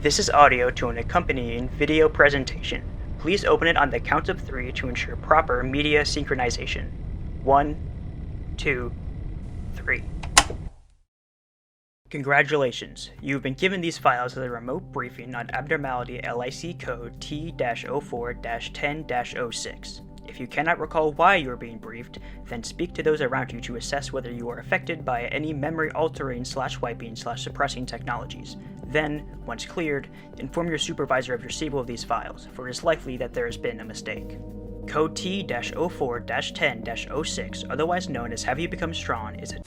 This is audio to an accompanying video presentation. Please open it on the count of 3 to ensure proper media synchronization. 1, 2, 3. Congratulations, you've been given these files as a remote briefing on Abnormality LIC code T-04-10-06. If you cannot recall why you are being briefed, then speak to those around you to assess whether you are affected by any memory-altering/wiping/suppressing technologies. Then, once cleared, inform your supervisor of your receival of these files, for it is likely that there has been a mistake. Code T-04-10-06, otherwise known as Have You Become Strong, is an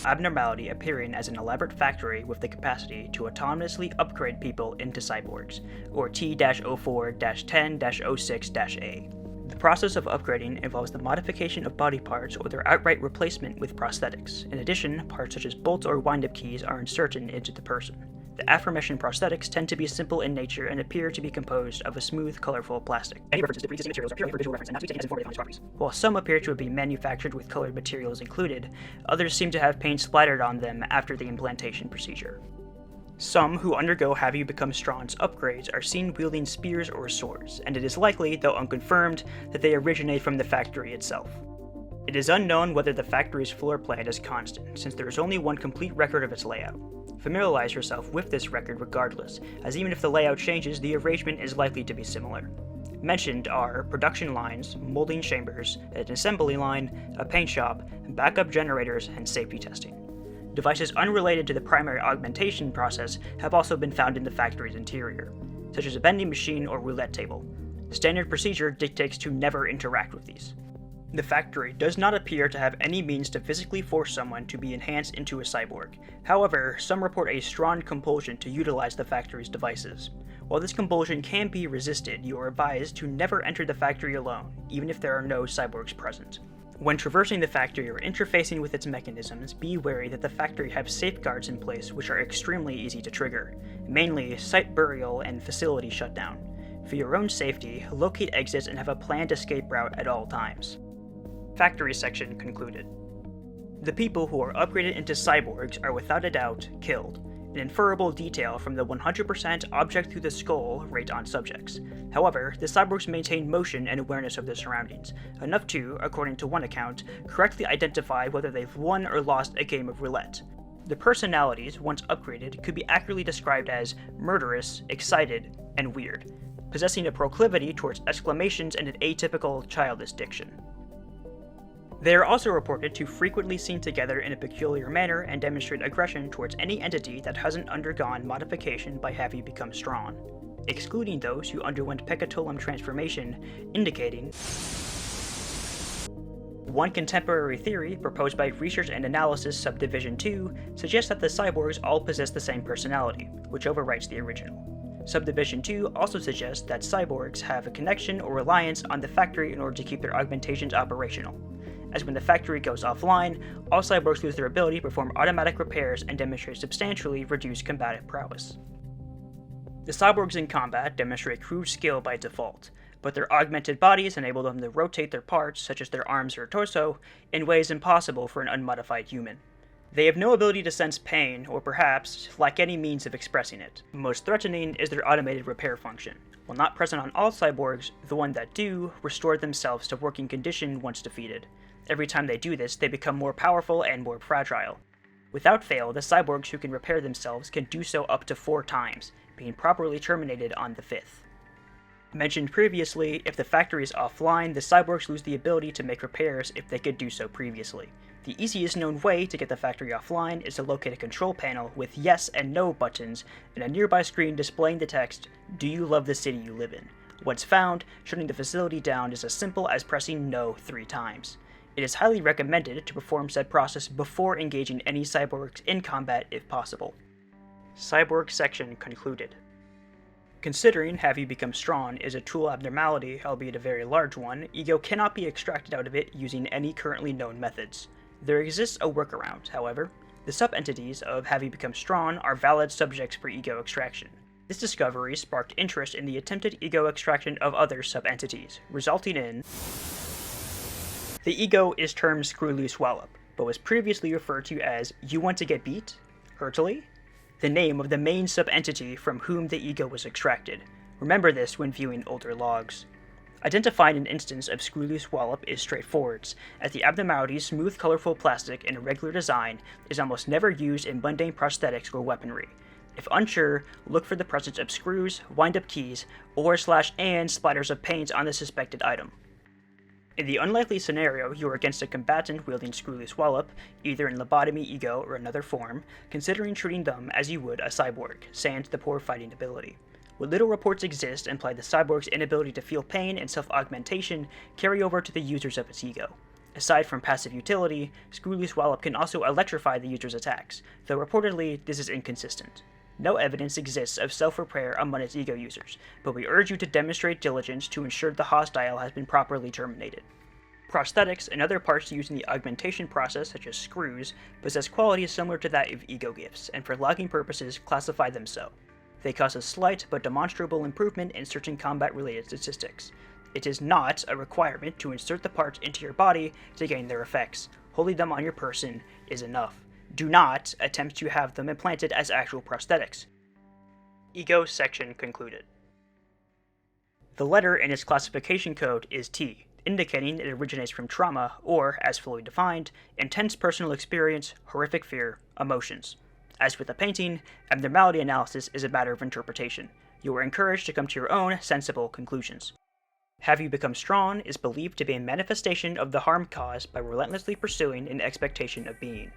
abnormality appearing as an elaborate factory with the capacity to autonomously upgrade people into cyborgs, or T-04-10-06-A. The process of upgrading involves the modification of body parts or their outright replacement with prosthetics. In addition, parts such as bolts or wind-up keys are inserted into the person. The aforementioned prosthetics tend to be simple in nature and appear to be composed of a smooth, colorful plastic. Any references to pre-existing materials are purely for visual reference and not to be taken as informative on its properties. While some appear to be manufactured with colored materials included, others seem to have paint splattered on them after the implantation procedure. Some who undergo Have You Become Strong's upgrades are seen wielding spears or swords, and it is likely, though unconfirmed, that they originate from the factory itself. It is unknown whether the factory's floor plan is constant, since there is only one complete record of its layout. Familiarize yourself with this record regardless, as even if the layout changes, the arrangement is likely to be similar. Mentioned are production lines, molding chambers, an assembly line, a paint shop, backup generators, and safety testing. Devices unrelated to the primary augmentation process have also been found in the factory's interior, such as a vending machine or roulette table. The standard procedure dictates to never interact with these. The factory does not appear to have any means to physically force someone to be enhanced into a cyborg. However, some report a strong compulsion to utilize the factory's devices. While this compulsion can be resisted, you are advised to never enter the factory alone, even if there are no cyborgs present. When traversing the factory or interfacing with its mechanisms, be wary that the factory have safeguards in place which are extremely easy to trigger, mainly site burial and facility shutdown. For your own safety, locate exits and have a planned escape route at all times. Factory section concluded. The people who are upgraded into cyborgs are without a doubt killed, an inferable detail from the 100% object through the skull rate on subjects. However, the cyborgs maintain motion and awareness of their surroundings, enough to, according to one account, correctly identify whether they've won or lost a game of roulette. The personalities, once upgraded, could be accurately described as murderous, excited, and weird, possessing a proclivity towards exclamations and an atypical childish diction. They are also reported to frequently seen together in a peculiar manner and demonstrate aggression towards any entity that hasn't undergone modification by Have You Become Strong, excluding those who underwent pecatolum transformation, indicating one contemporary theory proposed by Research and Analysis Subdivision 2 suggests that the cyborgs all possess the same personality, which overwrites the original. Subdivision 2 also suggests that cyborgs have a connection or reliance on the factory in order to keep their augmentations operational, as when the factory goes offline, all cyborgs lose their ability to perform automatic repairs and demonstrate substantially reduced combative prowess. The cyborgs in combat demonstrate crude skill by default, but their augmented bodies enable them to rotate their parts, such as their arms or torso, in ways impossible for an unmodified human. They have no ability to sense pain, or perhaps lack any means of expressing it. Most threatening is their automated repair function. While not present on all cyborgs, the ones that do restore themselves to working condition once defeated. Every time they do this, they become more powerful and more fragile. Without fail, the cyborgs who can repair themselves can do so up to 4 times, being properly terminated on the 5th. Mentioned previously, if the factory is offline, the cyborgs lose the ability to make repairs if they could do so previously. The easiest known way to get the factory offline is to locate a control panel with yes and no buttons and a nearby screen displaying the text, "Do you love the city you live in?" Once found, shutting the facility down is as simple as pressing no 3 times. It is highly recommended to perform said process before engaging any cyborgs in combat if possible. Cyborg section concluded. Considering Have You Become Strong is a tool abnormality, albeit a very large one, ego cannot be extracted out of it using any currently known methods. There exists a workaround, however. The sub-entities of Have You Become Strong are valid subjects for ego extraction. This discovery sparked interest in the attempted ego extraction of other sub-entities, resulting in the ego is termed Screw Loose Wallop, but was previously referred to as You Want to Get Beat? Hurtily? the name of the main subentity from whom the ego was extracted. Remember this when viewing older logs. Identifying an instance of screw-loose wallop is straightforward, as the abnormality's smooth, colorful plastic and irregular design is almost never used in mundane prosthetics or weaponry. If unsure, look for the presence of screws, wind-up keys, or/and splatters of paint on the suspected item. In the unlikely scenario you are against a combatant wielding screw-loose wallop, either in lobotomy, ego, or another form, considering treating them as you would a cyborg, sans the poor fighting ability. What little reports exist imply the cyborg's inability to feel pain and self-augmentation carry over to the users of its ego. Aside from passive utility, screw-loose wallop can also electrify the user's attacks, though reportedly this is inconsistent. No evidence exists of self-repair among its ego users, but we urge you to demonstrate diligence to ensure the hostile has been properly terminated. Prosthetics and other parts used in the augmentation process, such as screws, possess qualities similar to that of ego gifts, and for logging purposes classify them so. They cause a slight but demonstrable improvement in certain combat-related statistics. It is not a requirement to insert the parts into your body to gain their effects. Holding them on your person is enough. Do not attempt to have them implanted as actual prosthetics. Ego section concluded. The letter in its classification code is T, indicating it originates from trauma or, as fully defined, intense personal experience, horrific fear, emotions. As with the painting, abnormality analysis is a matter of interpretation. You are encouraged to come to your own sensible conclusions. Have you become strong is believed to be a manifestation of the harm caused by relentlessly pursuing an expectation of being.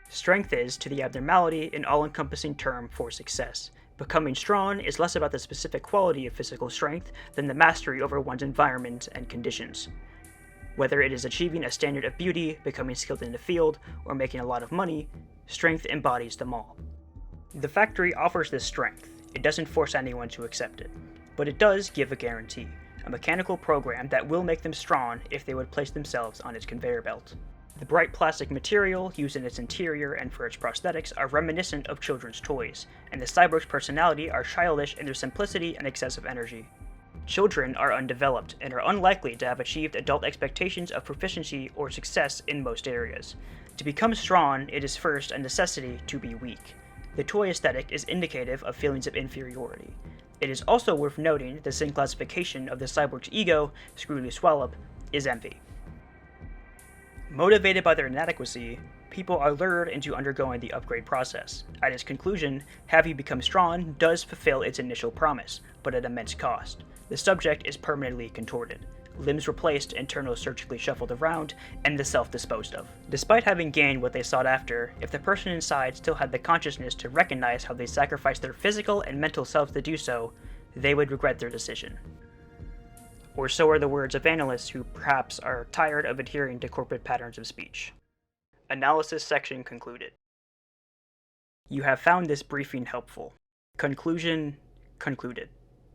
Strength is, to the abnormality, an all-encompassing term for success. Becoming strong is less about the specific quality of physical strength than the mastery over one's environment and conditions. Whether it is achieving a standard of beauty, becoming skilled in the field, or making a lot of money, strength embodies them all. The factory offers this strength. It doesn't force anyone to accept it. But it does give a guarantee, a mechanical program that will make them strong if they would place themselves on its conveyor belt. The bright plastic material used in its interior and for its prosthetics are reminiscent of children's toys, and the cyborg's personality are childish in their simplicity and excessive energy. Children are undeveloped and are unlikely to have achieved adult expectations of proficiency or success in most areas. To become strong, it is first a necessity to be weak. The toy aesthetic is indicative of feelings of inferiority. It is also worth noting the same classification of the cyborg's ego, screw-loose wallop, is envy. Motivated by their inadequacy, people are lured into undergoing the upgrade process. At its conclusion, Have You Become Strong does fulfill its initial promise, but at immense cost. The subject is permanently contorted, limbs replaced, internals surgically shuffled around, and the self disposed of. Despite having gained what they sought after, if the person inside still had the consciousness to recognize how they sacrificed their physical and mental selves to do so, they would regret their decision. Or so are the words of analysts who perhaps are tired of adhering to corporate patterns of speech. Analysis section concluded. You have found this briefing helpful. Conclusion concluded.